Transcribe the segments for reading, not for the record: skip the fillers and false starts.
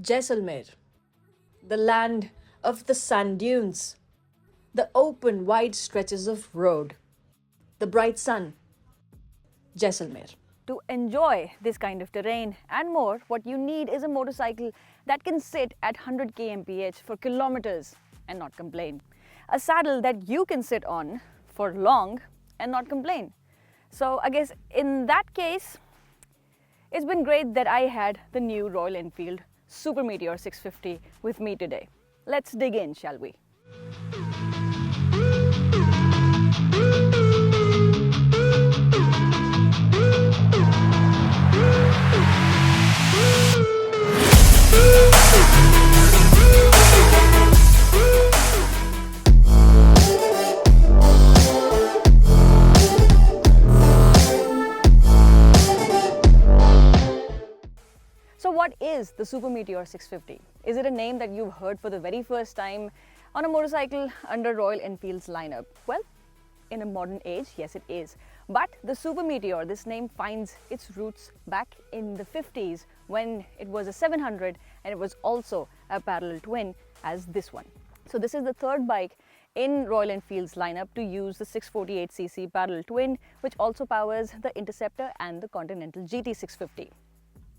Jaisalmer, the land of the sand dunes, the open, wide stretches of road, the bright sun. Jaisalmer. To enjoy this kind of terrain and more, what you need is a motorcycle that can sit at 100 kmph for kilometers and not complain. A saddle that you can sit on for long and not complain. So I guess in that case, it's been great that I had the new Royal Enfield Super Meteor 650 with me today. Let's dig in, shall we? So what is the Super Meteor 650? Is it a name that you've heard for the very first time on a motorcycle under Royal Enfield's lineup? Well, in a modern age, yes it is. But the Super Meteor, this name finds its roots back in the 50s when it was a 700 and it was also a parallel twin as this one. So this is the third bike in Royal Enfield's lineup to use the 648cc parallel twin, which also powers the Interceptor and the Continental GT 650.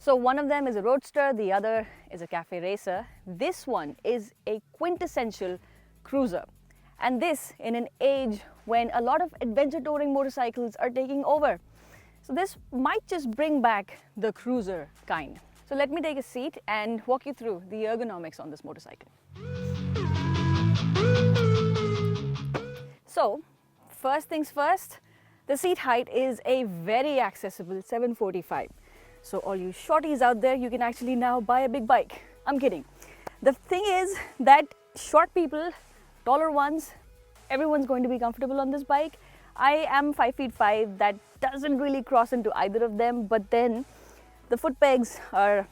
So one of them is a roadster, the other is a cafe racer. This one is a quintessential cruiser. And this in an age when a lot of adventure touring motorcycles are taking over. So this might just bring back the cruiser kind. So let me take a seat and walk you through the ergonomics on this motorcycle. So first things first, the seat height is a very accessible 745. So all you shorties out there, you can actually now buy a big bike. I'm kidding. The thing is that short people, taller ones, everyone's going to be comfortable on this bike. I am 5'5", that doesn't really cross into either of them, but then the foot pegs are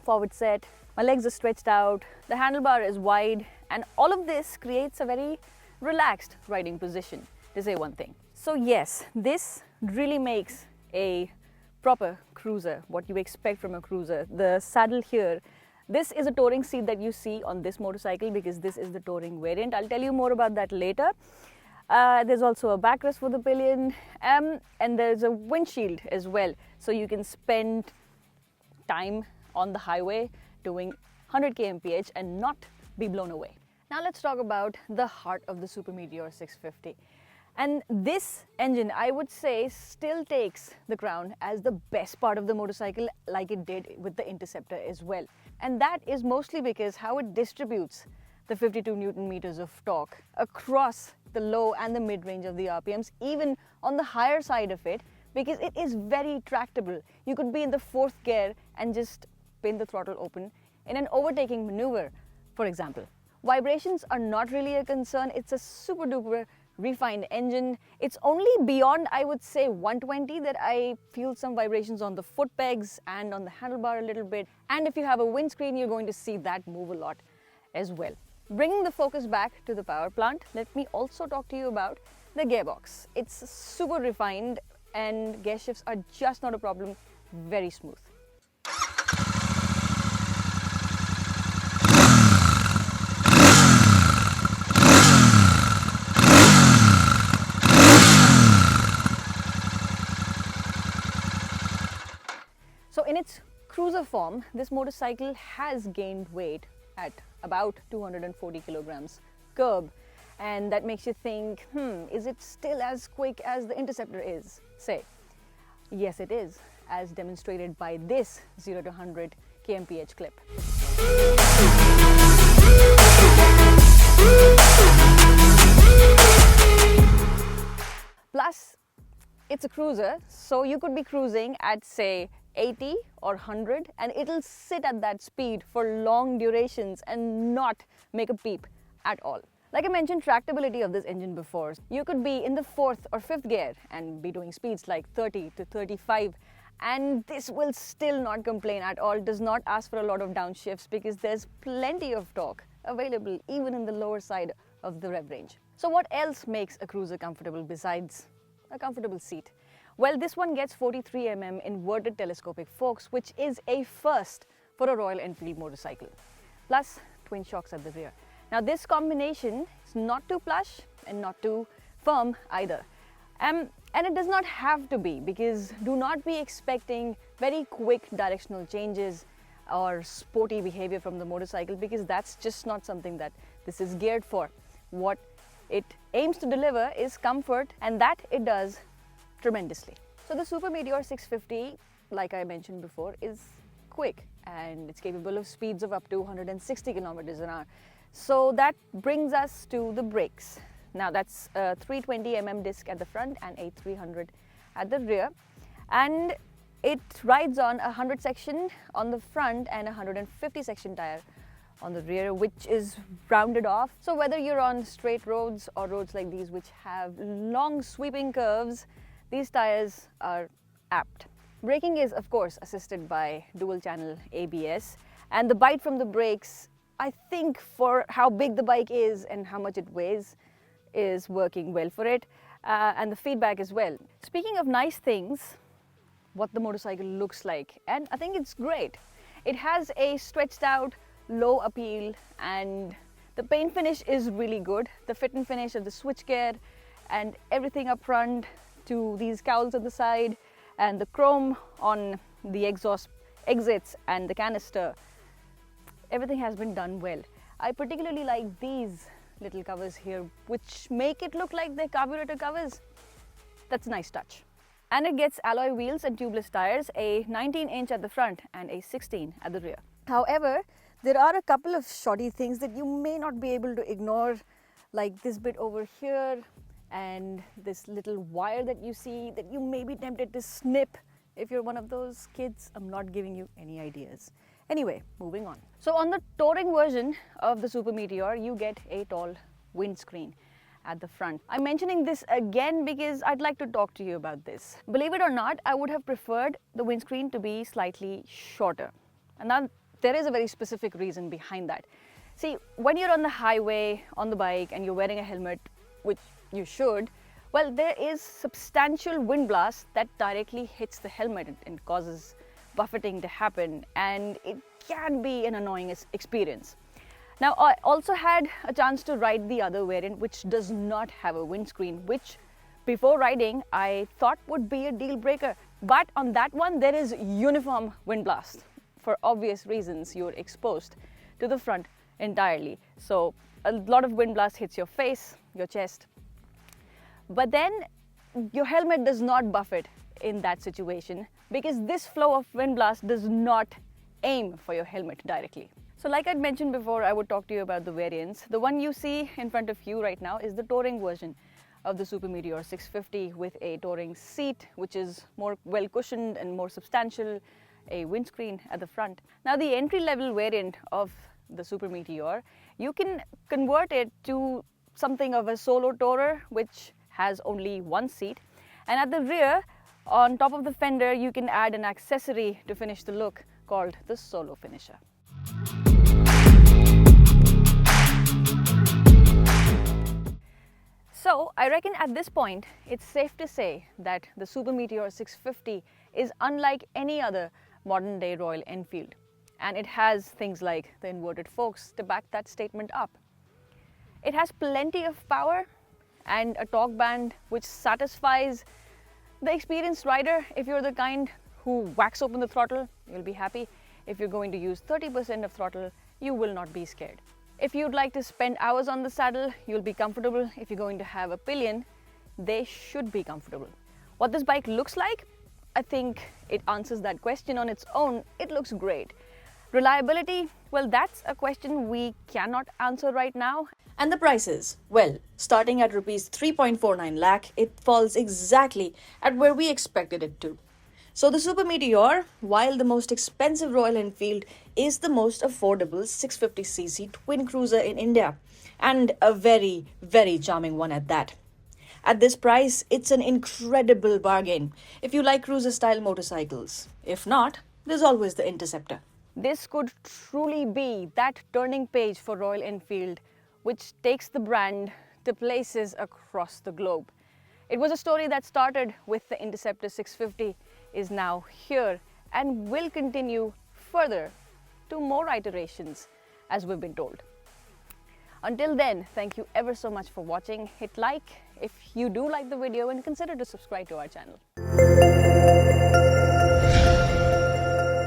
forward set, my legs are stretched out, the handlebar is wide, and all of this creates a very relaxed riding position, to say one thing. So yes, this really makes a proper cruiser, what you expect from a cruiser. The saddle here, this is a touring seat that you see on this motorcycle because this is the touring variant. I'll tell you more about that later. There's also a backrest for the pillion, and there's a windshield as well, so you can spend time on the highway doing 100 kmph and not be blown away. Now let's talk about the heart of the Super Meteor 650. And this engine, I would say, still takes the crown as the best part of the motorcycle, like it did with the Interceptor as well. And that is mostly because how it distributes the 52 Newton meters of torque across the low and the mid-range of the RPMs, even on the higher side of it, because it is very tractable. You could be in the fourth gear and just pin the throttle open in an overtaking maneuver, for example. Vibrations are not really a concern. It's a super duper refined engine. It's only beyond, I would say, 120 that I feel some vibrations on the foot pegs and on the handlebar a little bit. And if you have a windscreen, you're going to see that move a lot as well. Bringing the focus back to the power plant, let me also talk to you about the gearbox. It's super refined and gear shifts are just not a problem, very smooth. So in its cruiser form, this motorcycle has gained weight at about 240 kilograms curb, and that makes you think, is it still as quick as the Interceptor is, say? Yes, it is, as demonstrated by this 0 to 100 kmph clip. Plus, it's a cruiser, so you could be cruising at, say, 80 or 100 and it'll sit at that speed for long durations and not make a peep at all. Like I mentioned, tractability of this engine before. You could be in the fourth or fifth gear and be doing speeds like 30 to 35 and this will still not complain at all. Does not ask for a lot of downshifts because there's plenty of torque available even in the lower side of the rev range. So what else makes a cruiser comfortable besides a comfortable seat? Well, this one gets 43 mm inverted telescopic forks, which is a first for a Royal Enfield motorcycle. Plus twin shocks at the rear. Now this combination is not too plush and not too firm either. And it does not have to be, because do not be expecting very quick directional changes or sporty behavior from the motorcycle, because that's just not something that this is geared for. What it aims to deliver is comfort, and that it does tremendously. So the Super Meteor 650, like I mentioned before, is quick and it's capable of speeds of up to 160 kilometers an hour. So that brings us to the brakes. Now that's a 320 disc at the front and a 300 at the rear, and it rides on a 100 section on the front and a 150 section tire on the rear, which is rounded off. So whether you're on straight roads or roads like these which have long sweeping curves, these tires are apt. Braking is of course assisted by dual channel ABS, and the bite from the brakes, I think for how big the bike is and how much it weighs, is working well for it, and the feedback as well. Speaking of nice things, what the motorcycle looks like, and I think it's great. It has a stretched out low appeal, and the paint finish is really good. The fit and finish of the switchgear and everything up front to these cowls on the side and the chrome on the exhaust exits and the canister, everything has been done well. I particularly like these little covers here, which make it look like they're carburetor covers. That's a nice touch. And it gets alloy wheels and tubeless tires, a 19-inch at the front and a 16 at the rear. However, there are a couple of shoddy things that you may not be able to ignore, like this bit over here and this little wire that you see that you may be tempted to snip if you're one of those kids. I'm not giving you any ideas. Anyway, moving on. So on the touring version of the Super Meteor, you get a tall windscreen at the front. I'm mentioning this again because I'd like to talk to you about this. Believe it or not, I would have preferred the windscreen to be slightly shorter. And now there is a very specific reason behind that. See, when you're on the highway, on the bike, and you're wearing a helmet, which you should, well, there is substantial wind blast that directly hits the helmet and causes buffeting to happen, and it can be an annoying experience. Now, I also had a chance to ride the other variant, which does not have a windscreen, which before riding I thought would be a deal breaker. But on that one, there is uniform wind blast. For obvious reasons, you're exposed to the front entirely. So a lot of wind blast hits your face, your chest. But then your helmet does not buffet in that situation, because this flow of wind blast does not aim for your helmet directly. So like I'd mentioned before, I would talk to you about the variants. The one you see in front of you right now is the touring version of the Super Meteor 650 with a touring seat, which is more well cushioned and more substantial, a windscreen at the front. Now the entry-level variant of the Super Meteor, you can convert it to something of a solo tourer, which has only one seat, and at the rear, on top of the fender, you can add an accessory to finish the look called the Solo Finisher. So I reckon at this point, it's safe to say that the Super Meteor 650 is unlike any other modern day Royal Enfield. And it has things like the inverted forks to back that statement up. It has plenty of power and a torque band which satisfies the experienced rider. If you're the kind who whacks open the throttle, you'll be happy. If you're going to use 30% of throttle, you will not be scared. If you'd like to spend hours on the saddle, you'll be comfortable. If you're going to have a pillion, they should be comfortable. What this bike looks like, I think it answers that question on its own. It looks great. Reliability, well, that's a question we cannot answer right now. And the prices? Well, starting at rupees 3.49 lakh, it falls exactly at where we expected it to. So the Super Meteor, while the most expensive Royal Enfield, is the most affordable 650cc twin cruiser in India, and a very, very charming one at that. At this price, it's an incredible bargain if you like cruiser-style motorcycles. If not, there's always the Interceptor. This could truly be that turning page for Royal Enfield, which takes the brand to places across the globe. It was a story that started with the Interceptor 650, is now here and will continue further to more iterations, as we've been told. Until then, thank you ever so much for watching. Hit like if you do like the video and consider to subscribe to our channel.